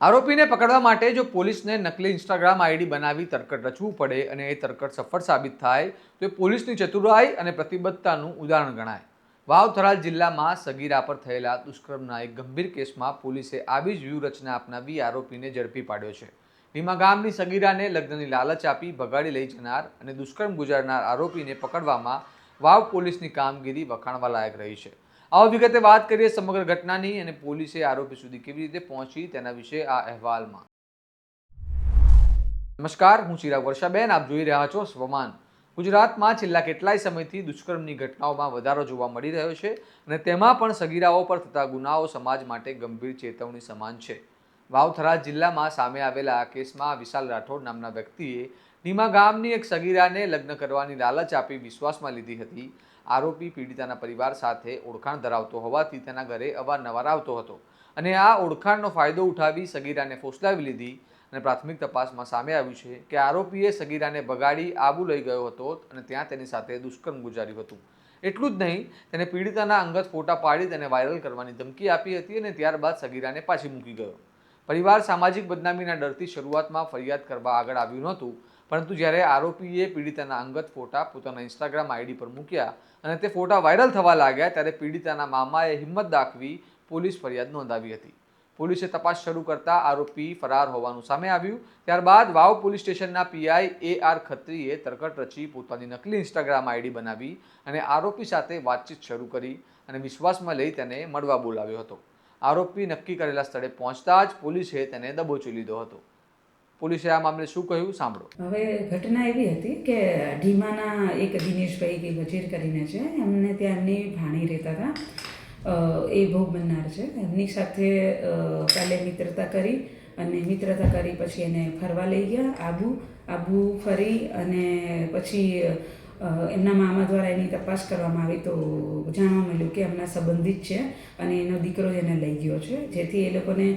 આરોપીને પકડવા માટે જો પોલીસને નકલી ઇન્સ્ટાગ્રામ આઈડી બનાવી તરકટ રચવું પડે અને એ તરકટ સફળ સાબિત થાય તો એ પોલીસની ચતુરાઈ અને પ્રતિબદ્ધતાનું ઉદાહરણ ગણાય. વાવ-થરાદ જિલ્લામાં સગીરા પર થયેલા દુષ્કર્મના એક ગંભીર કેસમાં પોલીસે આવી જ વ્યૂહરચના અપનાવી આરોપીને ઝડપી પાડ્યો છે. ભીમા ગામની સગીરાને લગ્નની લાલચ આપી ભગાડી લઈ જનાર અને દુષ્કર્મ ગુજારનાર આરોપીને પકડવામાં વાવ પોલીસની કામગીરી વખાણવા લાયક રહી છે. આવો વિગતે વાત કરીએ સમગ્ર ઘટનાની અને પોલીસે આરોપી સુધી કેવી રીતે પહોંચી તેના વિશે આ અહેવાલમાં. નમસ્કાર, હું ચિરાગ વર્ષાબેન, આપ જોઈ રહ્યા છો સ્વમાન. ગુજરાતમાં છેલ્લા કેટલાય સમયથી દુષ્કર્મની ઘટનાઓમાં વધારો જોવા મળી રહ્યો છે અને તેમાં પણ સગીરાઓ પર થતા ગુનાઓ સમાજ માટે ગંભીર ચેતવણી સમાન છે. વાવ-થરાદ જિલ્લામાં સામે આવેલા આ કેસમાં વિશાલ રાઠોડ નામના વ્યક્તિએ ભીમા ગામની એક સગીરાને લગ્ન કરવાની લાલચ આપી વિશ્વાસમાં લીધી હતી. આરોપી પીડિતાના પરિવાર સાથે ઓળખાણ ધરાવતો હોવાથી તેના ઘરે અવારનવાર આવતો હતો અને આ ઓળખાણનો ફાયદો ઉઠાવી સગીરાને ફોસલાવી લીધી અને પ્રાથમિક તપાસમાં સામે આવ્યું છે કે આરોપીએ સગીરાને ભગાડી આબુ લઈ ગયો હતો અને ત્યાં તેની સાથે દુષ્કર્મ ગુજાર્યું હતું. એટલું જ નહીં, તેને પીડિતાના અંગત ફોટા પાડી તેને વાયરલ કરવાની ધમકી આપી હતી અને ત્યારબાદ સગીરાને પાછી મૂકી ગયો. પરિવાર સામાજિક બદનામીના ડરથી શરૂઆતમાં ફરિયાદ કરવા આગળ આવ્યું નહોતું, પરંતુ જ્યારે આરોપીએ પીડિતાના અંગત ફોટા પોતાના ઇન્સ્ટાગ્રામ આઈડી પર મૂક્યા અને તે ફોટા વાયરલ થવા લાગ્યા ત્યારે પીડિતાના મામાએ હિંમત દાખવી પોલીસ ફરિયાદ નોંધાવી હતી. પોલીસે તપાસ શરૂ કરતા આરોપી ફરાર હોવાનું સામે આવ્યું. ત્યારબાદ વાવ પોલીસ સ્ટેશનના પીઆઈ AR ખત્રીએ તરકટ રચી પોતાની નકલી ઇન્સ્ટાગ્રામ આઈડી બનાવી અને આરોપી સાથે વાતચીત શરૂ કરી અને વિશ્વાસમાં લઈ તેને મળવા બોલાવ્યો હતો. આરોપી નક્કી કરેલા સ્થળે પહોંચતા જ પોલીસે તેને દબોચી લીધો હતો. પોલીસે આ મામલે શું કહ્યું સાંભળો. હવે ઘટના એવી હતી કે ઢીમાના એક દિનેશભાઈ કે વજીર કરીને છે, એમને ત્યાં એમની ભાણી રહેતા હતા. એ ભોગ બનનાર છે. એમની સાથે કાલે મિત્રતા કરી પછી એને ફરવા લઈ ગયા આબુ ફરી અને પછી એમના મામા દ્વારા એની તપાસ કરવામાં આવી તો જાણવા મળ્યું કે એમના સંબંધિત છે અને એનો દીકરો એને લઈ ગયો છે, જેથી એ લોકોને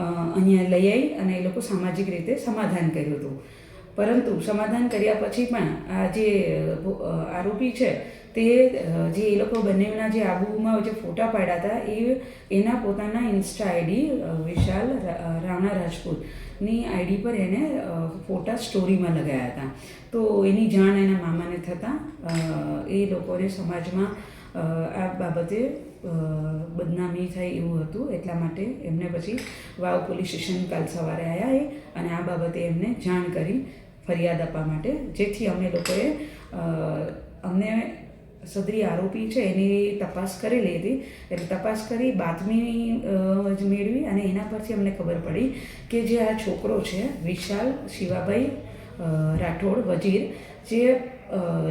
અહીંયા લઈ આવી અને એ લોકો સામાજિક રીતે સમાધાન કર્યું હતું. પરંતુ સમાધાન કર્યા પછી પણ આ જે આરોપી છે તે જે એ લોકો બંનેના જે આબુમાં જે ફોટા પાડ્યા હતા એના પોતાના ઇન્સ્ટા આઈડી વિશાલ રાણા રાજપૂતની આઈડી પર એને ફોટા સ્ટોરીમાં લગાવ્યા હતા. તો એની જાણ એના મામાને થતાં એ લોકોને સમાજમાં આ બાબતે બદનામી થાય એવું હતું. એટલા માટે એમને પછી વાવ પોલીસ સ્ટેશન કાલ સવારે આવ્યા અને આ બાબતે એમને જાણ કરી ફરિયાદ આપવા માટે, જેથી અમે લોકોએ અમને સદરી આરોપી છે એની તપાસ કરેલી હતી. એટલે તપાસ કરી બાતમી મેળવી અને એના પરથી અમને ખબર પડી કે જે આ છોકરો છે વિશાલ શિવાભાઈ રાઠોડ વજીર, જે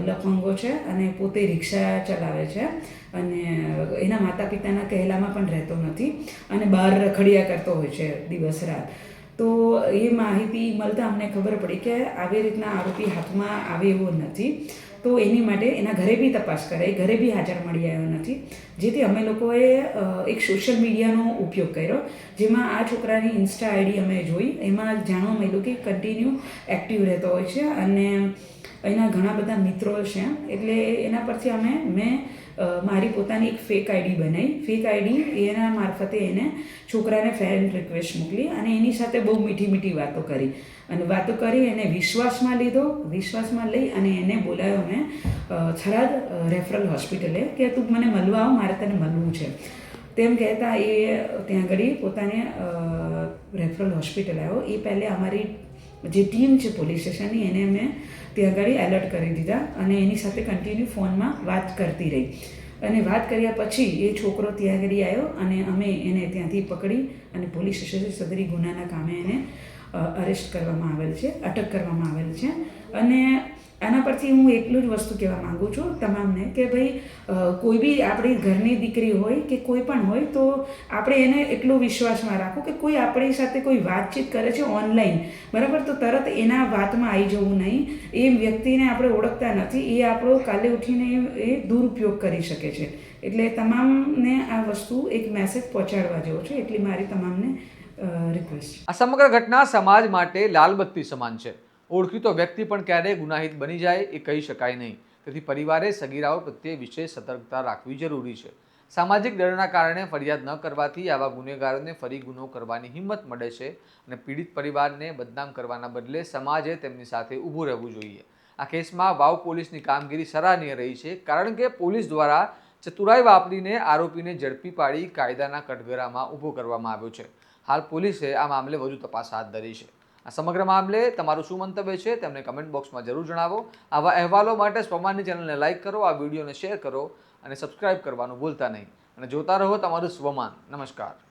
લફંગો છે અને પોતે રિક્ષા ચલાવે છે અને એના માતા પિતાના કહેલામાં પણ રહેતો નથી અને બહાર રખડ્યા કરતો હોય છે દિવસ રાત. તો એ માહિતી મળતા અમને ખબર પડી કે આવી રીતના આરોપી હાથમાં આવે એવો નથી. તો એની માટે એના ઘરે બી તપાસ કરાઈ, ઘરે બી હાજર મળી આવ્યો નથી, જેથી અમે લોકોએ એક સોશિયલ મીડિયાનો ઉપયોગ કર્યો, જેમાં આ છોકરાની ઇન્સ્ટા આઈડી અમે જોઈ. એમાં જાણવા મળ્યું કે કન્ટિન્યુ એક્ટિવ રહેતો હોય છે અને એના ઘણા બધા મિત્રો છે. એટલે એના પરથી મેં મારી પોતાની એક ફેક આઈડી બનાવી. ફેક આઈડી એના મારફતે એને છોકરાને ફ્રેન્ડ રિક્વેસ્ટ મોકલી અને એની સાથે બહુ મીઠી વાતો કરી એને વિશ્વાસમાં લીધો. વિશ્વાસમાં લઈ અને એને બોલાવ્યો મેં થરાદ રેફરલ હોસ્પિટલે કે તું મને મળવા આવ, મારે તને મળવું છે તેમ કહેતા એ ત્યાં આગળ પોતાને રેફરલ હોસ્પિટલ આવ્યો. એ પહેલે અમારી જે ટીમ છે પોલીસ સ્ટેશનની એને મેં ત્યાં આગળ એલર્ટ કરી દીધા અને એની સાથે કન્ટિન્યુ ફોનમાં વાત કરતી રહી. અને વાત કર્યા પછી એ છોકરો ત્યાં આગળ આવ્યો અને અમે એને ત્યાંથી પકડી અને પોલીસ સ્ટેશનથી સદરી ગુનાના કામે એને અરેસ્ટ કરવામાં આવેલ છે, અટક કરવામાં આવેલ છે. અને આના પરથી હું એટલું જ વસ્તુ કહેવા માગું છું તમામને કે ભાઈ કોઈ બી આપણી ઘરની દીકરી હોય કે કોઈ પણ હોય તો આપણે એને એટલો વિશ્વાસમાં રાખો કે કોઈ આપણી સાથે કોઈ વાતચીત કરે છે ઓનલાઈન, બરાબર, તો તરત એના વાતમાં આવી જવું નહીં. એ વ્યક્તિને આપણે ઓળખતા નથી, એ આપણો કાલે ઉઠીને એ દુરુપયોગ કરી શકે છે. એટલે તમામને આ વસ્તુ એક મેસેજ પહોંચાડવા જેવો છે, એટલી મારી તમામને રિક્વેસ્ટ. આ સમગ્ર ઘટના સમાજ માટે લાલબત્તી સમાન છે. ઓળખીતો વ્યક્તિ પણ ક્યારેય ગુનાહિત બની જાય એ કહી શકાય નહીં. તેથી પરિવારે સગીરાઓ પ્રત્યે વિશેષ સતર્કતા રાખવી જરૂરી છે. સામાજિક ડરના કારણે ફરિયાદ ન કરવાથી આવા ગુનેગારોને ફરી ગુનો કરવાની હિંમત મળે છે અને પીડિત પરિવારને બદનામ કરવાના બદલે સમાજે તેમની સાથે ઊભું રહેવું જોઈએ. આ કેસમાં વાવ પોલીસની કામગીરી સરાહનીય રહી છે, કારણ કે પોલીસ દ્વારા ચતુરાઈ વાપરીને આરોપીને ઝડપી પાડી કાયદાના કટઘરામાં ઊભો કરવામાં આવ્યો છે. હાલ પોલીસે આ મામલે વધુ તપાસ હાથ ધરી છે. આ સમગ્ર મામલે તમારું શું મંતવ્ય છે તેમને કમેન્ટ બોક્સમાં જરૂર જણાવો. આવા અહેવાલો માટે સ્વમાનની ચેનલને લાઇક કરો, આ વિડીયોને શેર કરો અને સબસ્ક્રાઇબ કરવાનું ભૂલતા નહીં. અને જોતા રહો તમારું સ્વમાન. નમસ્કાર.